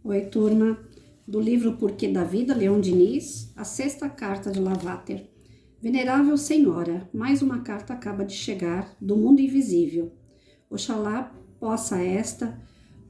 Oi, turma, do livro Porquê da Vida, Leon Diniz, a sexta carta de Lavater. Venerável Senhora, mais uma carta acaba de chegar do mundo invisível. Oxalá possa esta,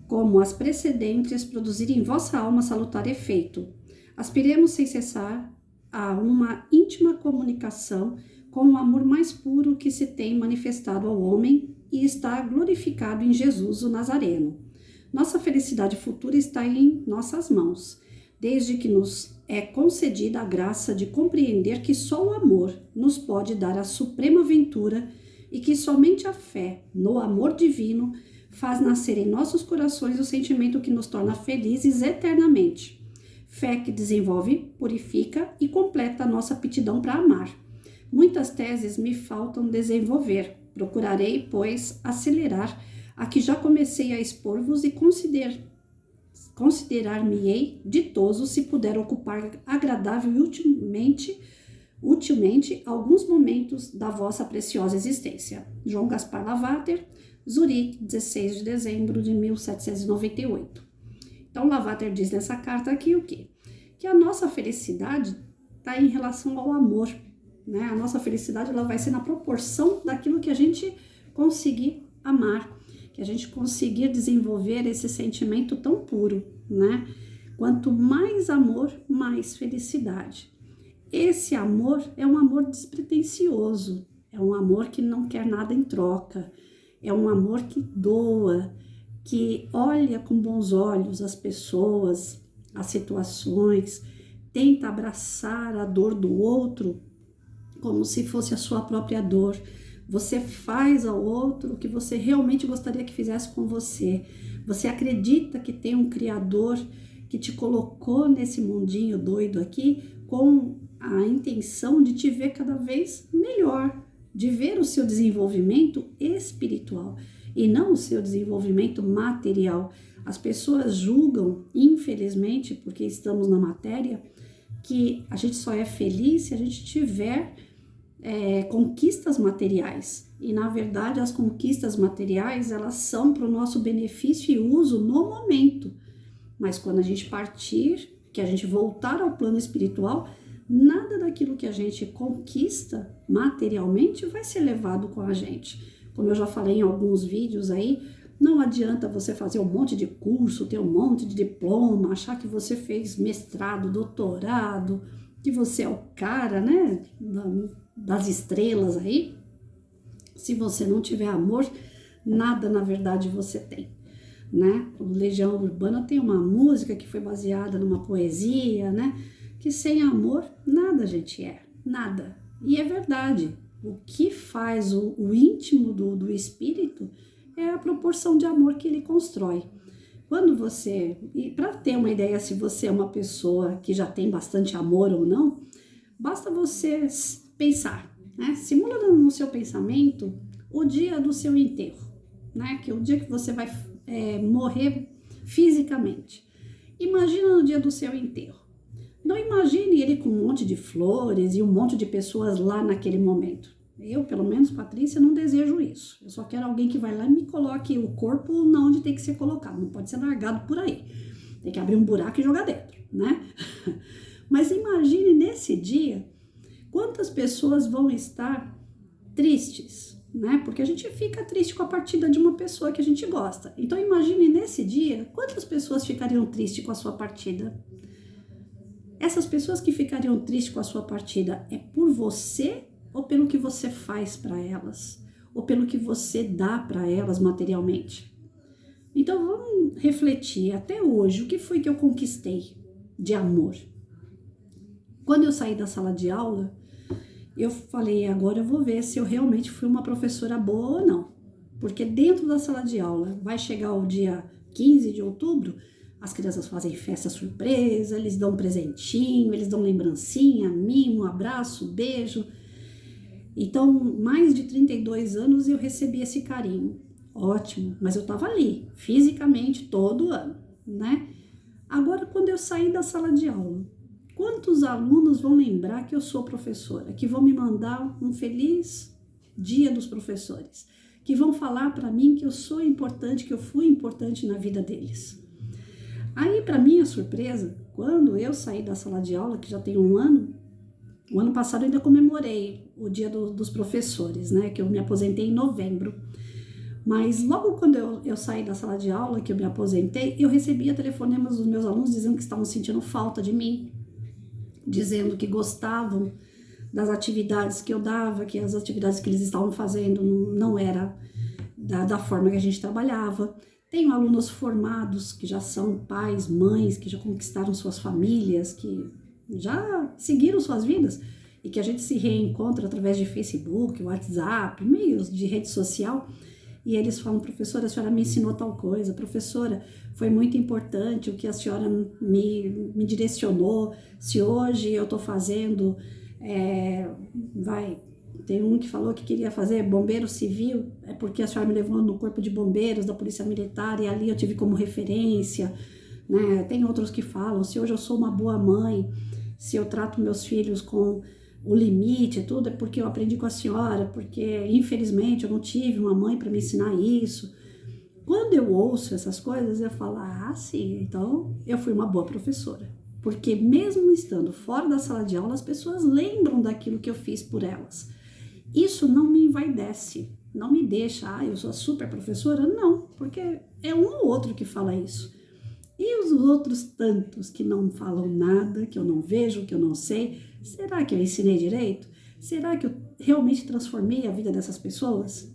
como as precedentes, produzir em vossa alma salutar efeito. Aspiremos sem cessar a uma íntima comunicação com o amor mais puro que se tem manifestado ao homem e está glorificado em Jesus o Nazareno. Nossa felicidade futura está em nossas mãos, desde que nos é concedida a graça de compreender que só o amor nos pode dar a suprema ventura e que somente a fé no amor divino faz nascer em nossos corações o sentimento que nos torna felizes eternamente. Fé que desenvolve, purifica e completa a nossa aptidão para amar. Muitas teses me faltam desenvolver. Procurarei, pois, acelerar a que já comecei a expor-vos e considerar-me-ei ditoso se puder ocupar agradável e utilmente alguns momentos da vossa preciosa existência. João Gaspar Lavater, Zurique, 16 de dezembro de 1798. Então, Lavater diz nessa carta aqui o quê? Que a nossa felicidade está em relação ao amor, né? A nossa felicidade ela vai ser na proporção daquilo que a gente conseguir amar, que a gente conseguir desenvolver esse sentimento tão puro, né? Quanto mais amor, mais felicidade. Esse amor é um amor despretensioso, é um amor que não quer nada em troca, é um amor que doa, que olha com bons olhos as pessoas, as situações, tenta abraçar a dor do outro como se fosse a sua própria dor. Você faz ao outro o que você realmente gostaria que fizesse com você. Você acredita que tem um Criador que te colocou nesse mundinho doido aqui com a intenção de te ver cada vez melhor, de ver o seu desenvolvimento espiritual e não o seu desenvolvimento material. As pessoas julgam, infelizmente, porque estamos na matéria, que a gente só é feliz se a gente tiver conquistas materiais. E, na verdade, as conquistas materiais, elas são para o nosso benefício e uso no momento. Mas quando a gente partir, que a gente voltar ao plano espiritual, nada daquilo que a gente conquista materialmente vai ser levado com a gente. Como eu já falei em alguns vídeos aí, não adianta você fazer um monte de curso, ter um monte de diploma, achar que você fez mestrado, doutorado, que você é o cara, né, das estrelas aí. Se você não tiver amor, nada na verdade você tem, né? O Legião Urbana tem uma música que foi baseada numa poesia, né? Que sem amor, nada a gente é, nada. E é verdade, o que faz o íntimo do espírito é a proporção de amor que ele constrói. Quando você, e para ter uma ideia se você é uma pessoa que já tem bastante amor ou não, basta você pensar, né? Simula no seu pensamento o dia do seu enterro, né? Que é o dia que você vai morrer fisicamente. Imagina no dia do seu enterro. Não imagine ele com um monte de flores e um monte de pessoas lá naquele momento. Eu, pelo menos, Patrícia, não desejo isso. Eu só quero alguém que vai lá e me coloque o corpo onde tem que ser colocado. Não pode ser largado por aí. Tem que abrir um buraco e jogar dentro, né? Mas imagine nesse dia quantas pessoas vão estar tristes, né? Porque a gente fica triste com a partida de uma pessoa que a gente gosta. Então imagine nesse dia quantas pessoas ficariam tristes com a sua partida. Essas pessoas que ficariam tristes com a sua partida é por você ou pelo que você faz para elas, ou pelo que você dá para elas materialmente. Então vamos refletir até hoje, o que foi que eu conquistei de amor? Quando eu saí da sala de aula, eu falei, agora eu vou ver se eu realmente fui uma professora boa ou não. Porque dentro da sala de aula, vai chegar o dia 15 de outubro, as crianças fazem festa surpresa, eles dão um presentinho, eles dão lembrancinha, mimo, abraço, beijo. Então, mais de 32 anos eu recebi esse carinho. Ótimo, mas eu estava ali, fisicamente, todo ano, né? Agora, quando eu sair da sala de aula, quantos alunos vão lembrar que eu sou professora? Que vão me mandar um feliz dia dos professores? Que vão falar para mim que eu sou importante, que eu fui importante na vida deles? Aí, para minha surpresa, quando eu saí da sala de aula, que já tem um ano, o ano passado eu ainda comemorei o dia dos professores, né? Que eu me aposentei em novembro. Mas logo quando eu saí da sala de aula, que eu me aposentei, eu recebia telefonemas dos meus alunos dizendo que estavam sentindo falta de mim, dizendo que gostavam das atividades que eu dava, que as atividades que eles estavam fazendo não era da forma que a gente trabalhava. Tenho alunos formados que já são pais, mães, que já conquistaram suas famílias, que já seguiram suas vidas e que a gente se reencontra através de Facebook, WhatsApp, meios de rede social. E eles falam: professora, a senhora me ensinou tal coisa, professora, foi muito importante o que a senhora me direcionou. Se hoje eu estou fazendo, tem um que falou que queria fazer bombeiro civil, é porque a senhora me levou no corpo de bombeiros da Polícia Militar e ali eu tive como referência, né? Tem outros que falam: se hoje eu sou uma boa mãe, se eu trato meus filhos com o limite, tudo é porque eu aprendi com a senhora, porque infelizmente eu não tive uma mãe para me ensinar isso. Quando eu ouço essas coisas, eu falo: ah, sim, então eu fui uma boa professora. Porque mesmo estando fora da sala de aula, as pessoas lembram daquilo que eu fiz por elas. Isso não me envaidece, não me deixa, eu sou a super professora, não, porque é um ou outro que fala isso. E os outros tantos que não falam nada, que eu não vejo, que eu não sei, será que eu ensinei direito? Será que eu realmente transformei a vida dessas pessoas?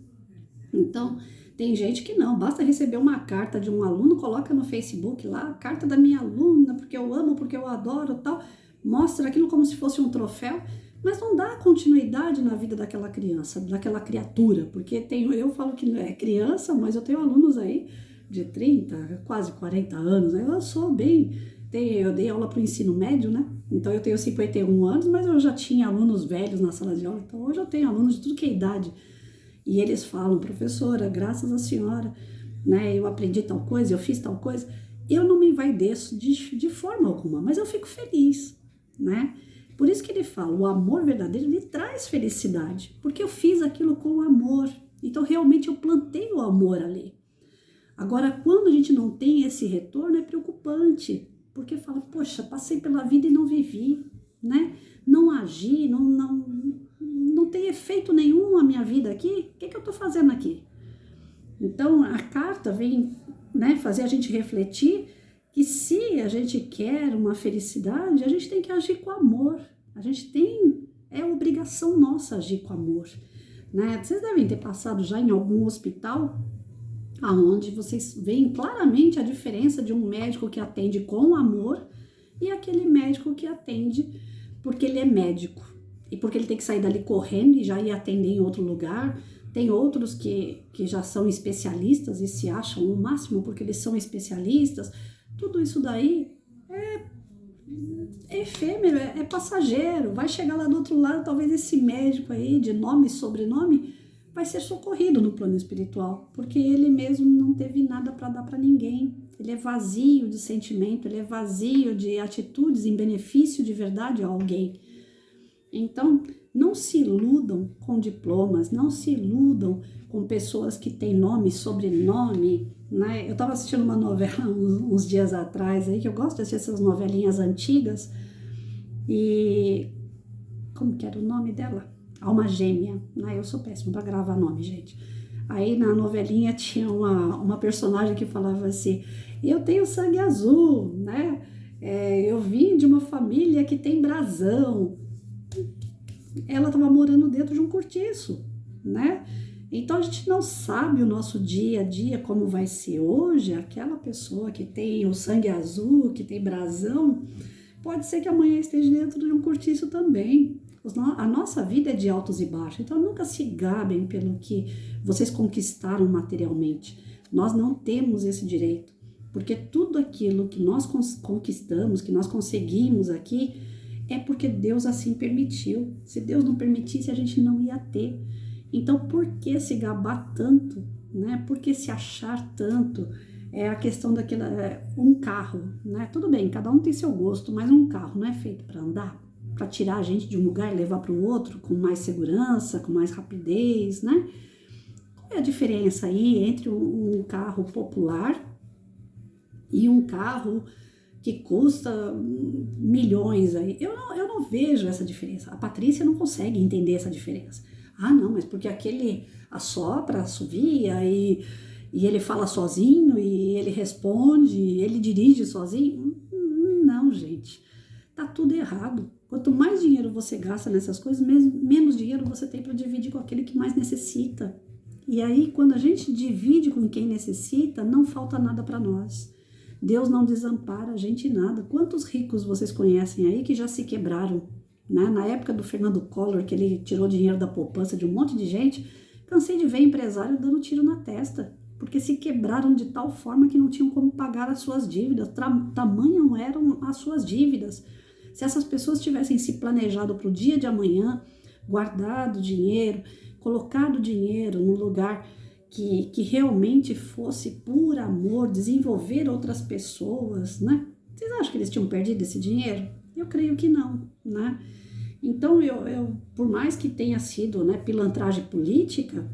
Então, tem gente que não, basta receber uma carta de um aluno, coloca no Facebook lá, a carta da minha aluna, porque eu amo, porque eu adoro, tal, mostra aquilo como se fosse um troféu, mas não dá continuidade na vida daquela criança, daquela criatura, porque eu falo que é criança, mas eu tenho alunos aí de 30, quase 40 anos, né? Eu sou bem, eu dei aula para o ensino médio, né? Então eu tenho 51 anos, mas eu já tinha alunos velhos na sala de aula, então hoje eu tenho alunos de tudo que é idade. E eles falam: professora, graças à senhora, né, eu aprendi tal coisa, eu fiz tal coisa. Eu não me envaideço de forma alguma, mas eu fico feliz, né? Por isso que ele fala: o amor verdadeiro lhe traz felicidade, porque eu fiz aquilo com amor. Então realmente eu plantei o amor ali. Agora, quando a gente não tem esse retorno, é preocupante, porque fala: poxa, passei pela vida e não vivi, né? Não agi, não tem efeito nenhum a minha vida aqui, o que eu estou fazendo aqui? Então, a carta vem, né, fazer a gente refletir que se a gente quer uma felicidade, a gente tem que agir com amor. É obrigação nossa agir com amor, né? Vocês devem ter passado já em algum hospital aonde vocês veem claramente a diferença de um médico que atende com amor e aquele médico que atende porque ele é médico e porque ele tem que sair dali correndo e já ir atender em outro lugar. Tem outros que já são especialistas e se acham o máximo porque eles são especialistas. Tudo isso daí é efêmero, é passageiro. Vai chegar lá do outro lado, talvez esse médico aí de nome e sobrenome vai ser socorrido no plano espiritual, porque ele mesmo não teve nada para dar para ninguém. Ele é vazio de sentimento, ele é vazio de atitudes em benefício de verdade a alguém. Então, não se iludam com diplomas, não se iludam com pessoas que têm nome e sobrenome, né? Eu estava assistindo uma novela uns dias atrás, aí, que eu gosto de assistir essas novelinhas antigas, e como que era o nome dela? Alma Gêmea, né? Eu sou péssima para gravar nome, gente. Aí na novelinha tinha uma personagem que falava assim: eu tenho sangue azul, né? Eu vim de uma família que tem brasão. Ela estava morando dentro de um cortiço, né? Então a gente não sabe o nosso dia a dia como vai ser hoje. Aquela pessoa que tem o sangue azul, que tem brasão, pode ser que amanhã esteja dentro de um cortiço também. A nossa vida é de altos e baixos, então nunca se gabem pelo que vocês conquistaram materialmente. Nós não temos esse direito, porque tudo aquilo que nós conquistamos, que nós conseguimos aqui, é porque Deus assim permitiu. Se Deus não permitisse, a gente não ia ter. Então, por que se gabar tanto, né? Por que se achar tanto? É a questão daquela, um carro, né? Tudo bem, cada um tem seu gosto, mas um carro não é feito para andar, para tirar a gente de um lugar e levar para o outro com mais segurança, com mais rapidez, né? Qual é a diferença aí entre um carro popular e um carro que custa milhões aí. Eu não vejo essa diferença. A Patrícia não consegue entender essa diferença. Ah, não, mas porque aquele assopra, assovia e ele fala sozinho e ele responde, ele dirige sozinho. Não, gente. Tá tudo errado. Quanto mais dinheiro você gasta nessas coisas, menos dinheiro você tem para dividir com aquele que mais necessita. E aí, quando a gente divide com quem necessita, não falta nada para nós. Deus não desampara a gente em nada. Quantos ricos vocês conhecem aí que já se quebraram? Né? Na época do Fernando Collor, que ele tirou dinheiro da poupança de um monte de gente, cansei de ver empresário dando tiro na testa, porque se quebraram de tal forma que não tinham como pagar as suas dívidas. Tamanho eram as suas dívidas. Se essas pessoas tivessem se planejado para o dia de amanhã, guardado dinheiro, colocado dinheiro num lugar que realmente fosse por amor, desenvolver outras pessoas, né? Vocês acham que eles tinham perdido esse dinheiro? Eu creio que não, né? Então, por mais que tenha sido, né, pilantragem política,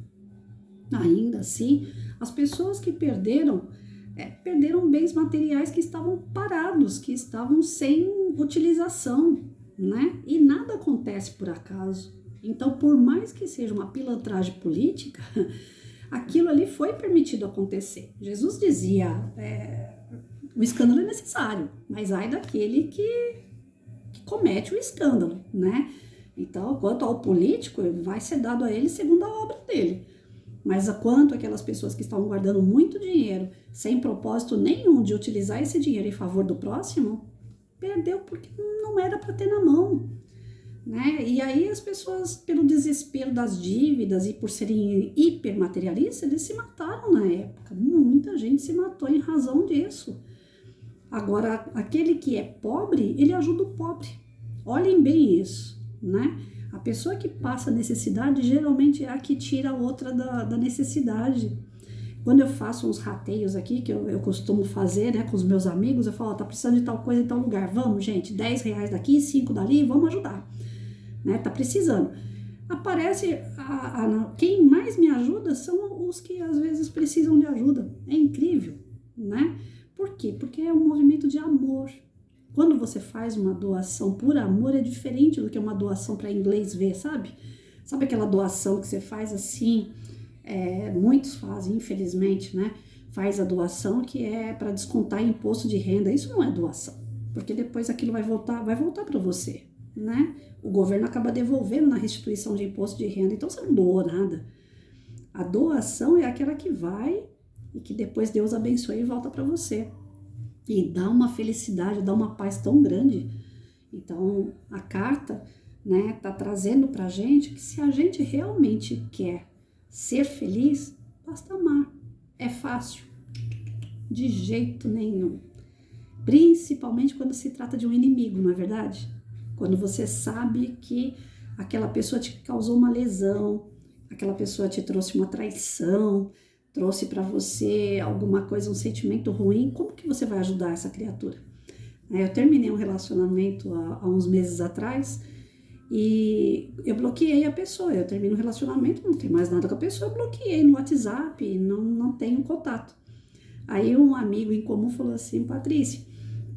ainda assim, as pessoas que perderam bens materiais que estavam parados, que estavam sem utilização, né? E nada acontece por acaso. Então, por mais que seja uma pilantragem política, aquilo ali foi permitido acontecer. Jesus dizia, o escândalo é necessário, mas ai daquele que comete o escândalo, né? Então, quanto ao político, vai ser dado a ele segundo a obra dele. Mas quanto aquelas pessoas que estavam guardando muito dinheiro, sem propósito nenhum de utilizar esse dinheiro em favor do próximo, perdeu porque não era para ter na mão, né? E aí as pessoas, pelo desespero das dívidas e por serem hipermaterialistas, eles se mataram na época. Muita gente se matou em razão disso. Agora, aquele que é pobre, ele ajuda o pobre. Olhem bem isso, né? A pessoa que passa necessidade geralmente é a que tira a outra da necessidade. Quando eu faço uns rateios aqui, que eu costumo fazer, né, com os meus amigos, eu falo, tá precisando de tal coisa em tal lugar, vamos, gente, R$10 daqui, 5 dali, vamos ajudar, né, tá precisando. Aparece, quem mais me ajuda são os que às vezes precisam de ajuda, é incrível, né? Por quê? Porque é um movimento de amor. Quando você faz uma doação por amor, é diferente do que uma doação para inglês ver, sabe? Sabe aquela doação que você faz assim, muitos fazem, infelizmente, né? Faz a doação que é para descontar imposto de renda. Isso não é doação, porque depois aquilo vai voltar para você, né? O governo acaba devolvendo na restituição de imposto de renda, então você não doou nada. A doação é aquela que vai e que depois Deus abençoa e volta para você. E dá uma felicidade, dá uma paz tão grande. Então, a carta, né, tá trazendo pra gente que se a gente realmente quer ser feliz, basta amar. É fácil. De jeito nenhum. Principalmente quando se trata de um inimigo, não é verdade? Quando você sabe que aquela pessoa te causou uma lesão, aquela pessoa te trouxe uma traição, trouxe para você alguma coisa, um sentimento ruim, como que você vai ajudar essa criatura? Eu terminei um relacionamento há uns meses atrás e eu bloqueei a pessoa. Eu termino um relacionamento, não tem mais nada com a pessoa, eu bloqueei no WhatsApp, não tenho contato. Aí um amigo em comum falou assim, Patrícia,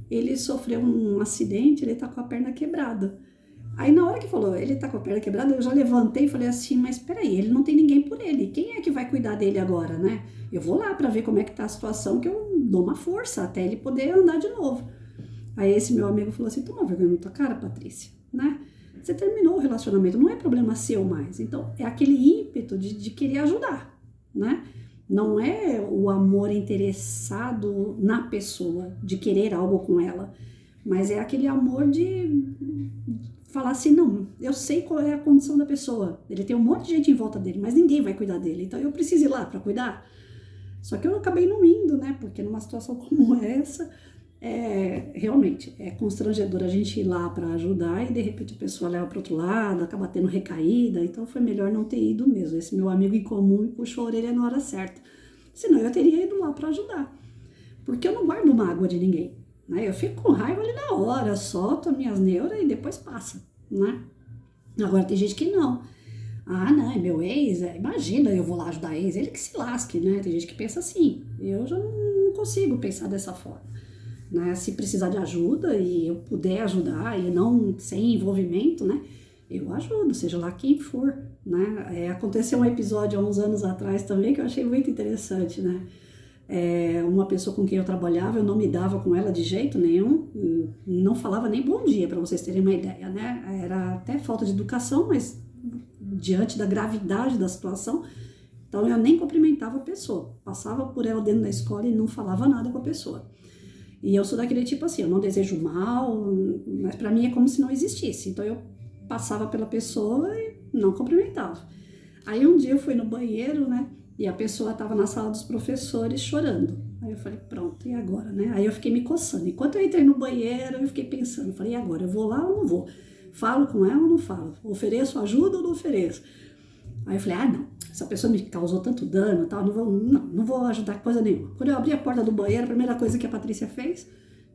ele sofreu um acidente, ele tá com a perna quebrada. Aí na hora que falou, ele tá com a perna quebrada, eu já levantei e falei assim, mas peraí, ele não tem ninguém por ele, quem é que vai cuidar dele agora, né? Eu vou lá pra ver como é que tá a situação, que eu dou uma força até ele poder andar de novo. Aí esse meu amigo falou assim, toma vergonha na tua cara, Patrícia, né? Você terminou o relacionamento, não é problema seu mais. Então é aquele ímpeto de querer ajudar, né? Não é o amor interessado na pessoa, de querer algo com ela, mas é aquele amor de falar assim, não, eu sei qual é a condição da pessoa, ele tem um monte de gente em volta dele, mas ninguém vai cuidar dele, então eu preciso ir lá para cuidar. Só que eu acabei não indo, né, porque numa situação como essa, realmente é constrangedor a gente ir lá para ajudar e de repente a pessoa leva para outro lado, acaba tendo recaída, então foi melhor não ter ido mesmo. Esse meu amigo em comum me puxou a orelha na hora certa, senão eu teria ido lá para ajudar, porque eu não guardo mágoa de ninguém. Eu fico com raiva ali na hora, solto as minhas neuras e depois passa, né? Agora tem gente que não. Ah, não, é meu ex, imagina, eu vou lá ajudar ex, ele que se lasque, né? Tem gente que pensa assim. Eu já não não consigo pensar dessa forma, né? Se precisar de ajuda e eu puder ajudar e não sem envolvimento, né? Eu ajudo, seja lá quem for, né? Aconteceu um episódio há uns anos atrás também que eu achei muito interessante, né? Uma pessoa com quem eu trabalhava, eu não me dava com ela de jeito nenhum, não falava nem bom dia, para vocês terem uma ideia, né? Era até falta de educação, mas diante da gravidade da situação, então eu nem cumprimentava a pessoa, passava por ela dentro da escola e não falava nada com a pessoa. E eu sou daquele tipo assim, eu não desejo mal, mas para mim é como se não existisse. Então eu passava pela pessoa e não cumprimentava. Aí um dia eu fui no banheiro, né? E a pessoa estava na sala dos professores chorando. Aí eu falei, pronto, e agora, né? Aí eu fiquei me coçando. Enquanto eu entrei no banheiro, eu fiquei pensando, falei, e agora? Eu vou lá ou não vou? Falo com ela ou não falo? Ofereço ajuda ou não ofereço? Aí eu falei, não, essa pessoa me causou tanto dano, tal, não vou ajudar coisa nenhuma. Quando eu abri a porta do banheiro, a primeira coisa que a Patrícia fez,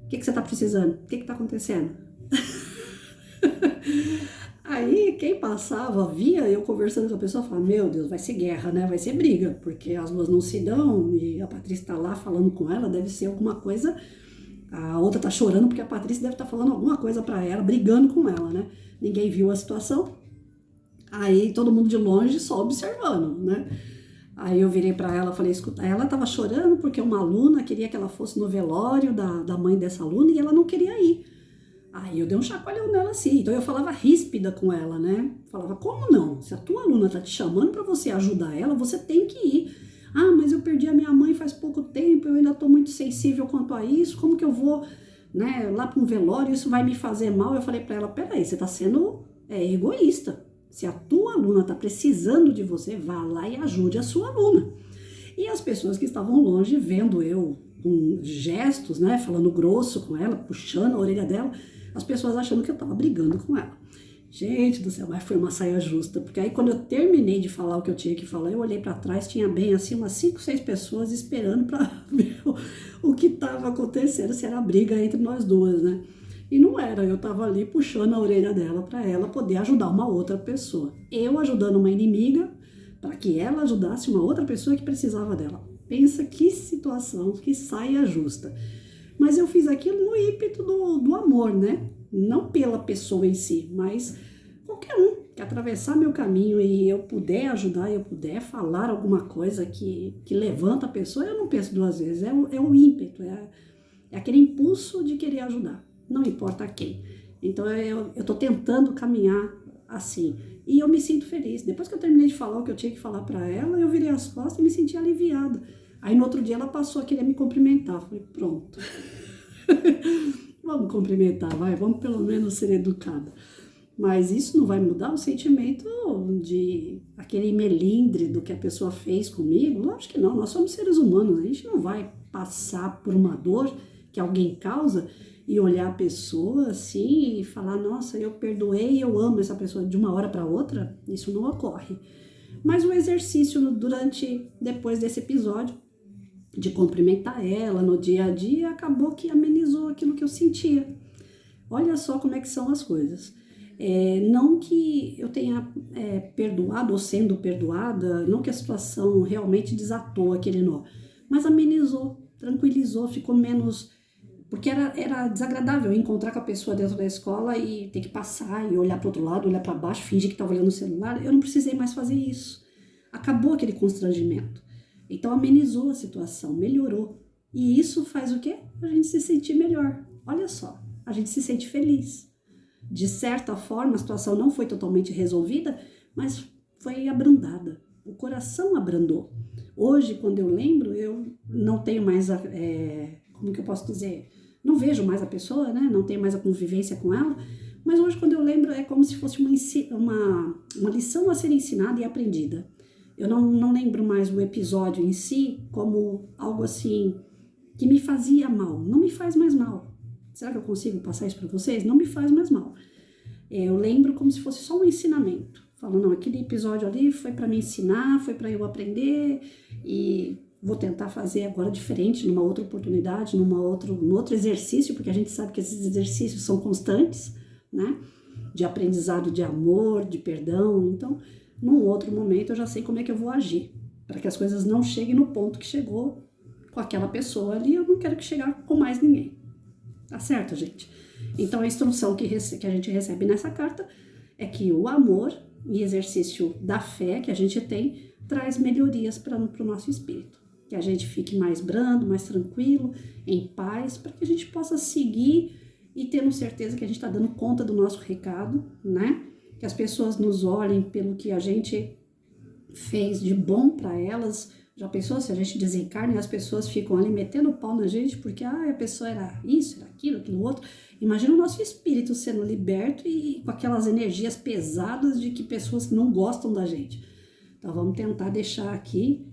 o que você tá precisando? O que tá acontecendo? Aí quem passava, via eu conversando com a pessoa, falava, meu Deus, vai ser guerra, né? Vai ser briga, porque as duas não se dão e a Patrícia tá lá falando com ela, deve ser alguma coisa, a outra tá chorando porque a Patrícia deve estar falando alguma coisa pra ela, brigando com ela, né? Ninguém viu a situação, aí todo mundo de longe só observando, né? Aí eu virei pra ela, falei, escuta, ela tava chorando porque uma aluna queria que ela fosse no velório da mãe dessa aluna e ela não queria ir. Aí eu dei um chacoalhão nela assim, então eu falava ríspida com ela, né? Falava, como não? Se a tua aluna tá te chamando para você ajudar ela, você tem que ir. Ah, mas eu perdi a minha mãe faz pouco tempo, eu ainda tô muito sensível quanto a isso, como que eu vou, né, lá para um velório, isso vai me fazer mal? Eu falei para ela, peraí, você tá sendo egoísta. Se a tua aluna tá precisando de você, vá lá e ajude a sua aluna. E as pessoas que estavam longe, vendo eu com gestos, né, falando grosso com ela, puxando a orelha dela, as pessoas achando que eu tava brigando com ela. Gente do céu, mas foi uma saia justa, porque aí quando eu terminei de falar o que eu tinha que falar, eu olhei para trás, tinha bem assim umas 5, 6 pessoas esperando para ver o que tava acontecendo, se era briga entre nós duas, né? E não era, eu tava ali puxando a orelha dela para ela poder ajudar uma outra pessoa. Eu ajudando uma inimiga para que ela ajudasse uma outra pessoa que precisava dela. Pensa que situação, que saia justa. Mas eu fiz aquilo no ímpeto do amor, né? Não pela pessoa em si, mas qualquer um que atravessar meu caminho e eu puder ajudar, eu puder falar alguma coisa que levanta a pessoa, eu não penso duas vezes. É o ímpeto, é aquele impulso de querer ajudar, não importa quem. Então eu tô tentando caminhar assim. E eu me sinto feliz. Depois que eu terminei de falar o que eu tinha que falar para ela, eu virei as costas e me senti aliviada. Aí no outro dia ela passou a querer me cumprimentar. Falei, pronto. Vamos cumprimentar, vamos pelo menos ser educada. Mas isso não vai mudar o sentimento de aquele melindre do que a pessoa fez comigo? Lógico que não, nós somos seres humanos, a gente não vai passar por uma dor que alguém causa e olhar a pessoa assim e falar, nossa, eu perdoei, eu amo essa pessoa de uma hora para outra. Isso não ocorre. Mas o exercício depois desse episódio, de cumprimentar ela no dia a dia, acabou que amenizou aquilo que eu sentia. Olha só como é que são as coisas. Não que eu tenha perdoado ou sendo perdoada, não que a situação realmente desatou aquele nó, mas amenizou, tranquilizou, ficou menos... Porque era desagradável encontrar com a pessoa dentro da escola e ter que passar e olhar para o outro lado, olhar para baixo, fingir que estava olhando no celular. Eu não precisei mais fazer isso. Acabou aquele constrangimento. Então amenizou a situação, melhorou. E isso faz o quê? A gente se sentir melhor. Olha só, a gente se sente feliz. De certa forma, a situação não foi totalmente resolvida, mas foi abrandada. O coração abrandou. Hoje, quando eu lembro, eu não tenho mais, como que eu posso dizer? Não vejo mais a pessoa, né? Não tenho mais a convivência com ela. Mas hoje, quando eu lembro, é como se fosse uma lição a ser ensinada e aprendida. Eu não lembro mais o episódio em si como algo assim que me fazia mal. Não me faz mais mal. Será que eu consigo passar isso para vocês? Não me faz mais mal. Eu lembro como se fosse só um ensinamento. Falando, não, aquele episódio ali foi para me ensinar, foi para eu aprender e vou tentar fazer agora diferente, numa outra oportunidade, num outro exercício, porque a gente sabe que esses exercícios são constantes, né? De aprendizado de amor, de perdão. Então, num outro momento eu já sei como é que eu vou agir, para que as coisas não cheguem no ponto que chegou com aquela pessoa ali, eu não quero que chegar com mais ninguém. Tá certo, gente? Então, a instrução que a gente recebe nessa carta é que o amor e exercício da fé que a gente tem traz melhorias para o nosso espírito. Que a gente fique mais brando, mais tranquilo, em paz, para que a gente possa seguir e tendo certeza que a gente está dando conta do nosso recado, né? Que as pessoas nos olhem pelo que a gente fez de bom para elas. Já pensou se a gente desencarna e as pessoas ficam ali metendo o pau na gente porque a pessoa era isso, era aquilo outro. Imagina o nosso espírito sendo liberto e com aquelas energias pesadas de que pessoas que não gostam da gente. Então vamos tentar deixar aqui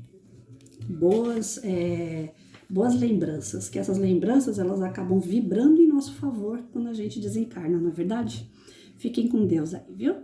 boas lembranças, que essas lembranças elas acabam vibrando em nosso favor quando a gente desencarna, não é verdade? Fiquem com Deus aí, viu?